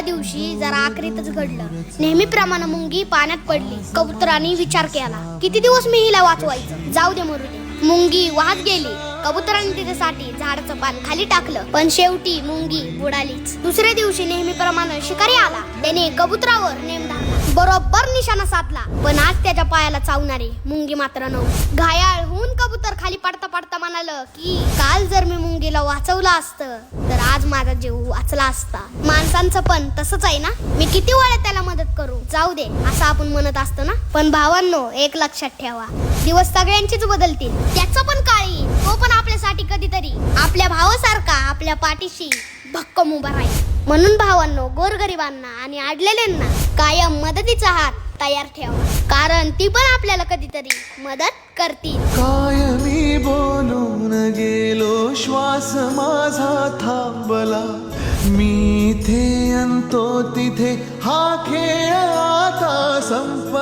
दिवशी जरा आखरीतच घडलं. नेहमीप्रमाणे मुंगी पाण्यात पडली. कबुतरांनी विचार केला, किती दिवस मी हिला वाचवायचं, जाऊ दे मरू दे. मुंगी वाहत गेली. कबुतरांनी तिच्यासाठी झाडाचं पान खाली टाकलं, पण शेवटी मुंगी बुडालीच. दुसऱ्या दिवशी नेहमीप्रमाणे शिकारी आला. त्याने कबुतरावर नेम धरला, बरोबर निशाणा साधला, पण आज त्याच्या पायाला चावणारी मुंगी मात्र नव्हती. घायाळ होऊन कबूतर खाली पडता पडता म्हणालं की काल जर मी मुंगीला वाचवलं असतं तर आज माझा जीव वाचला असता. माणसांचं पण तसंच आहे ना, मी किती वेळा त्याला मदत करू, जाऊ दे असं आपण म्हणत असतो ना. पण भावांनो, एक लक्षात ठेवा, दिवस सगळ्यांचीच बदलतील. त्याचं पण काळी, तो पण आपल्यासाठी कधीतरी आपल्या भावासारखा आपल्या पाठीशी भक्कम उभा राहील. म्हणून भावांनो, गोरगरिबांना आणि अडलेल्यांना कायम मदतीचा हात तयार ठेवा, कारण ती पण आपल्याला कधीतरी मदत करतील. काय मी बोलून गेलो, श्वास माझा थांबला, मी इथे अंतो तिथे हा खेळ आता संपला.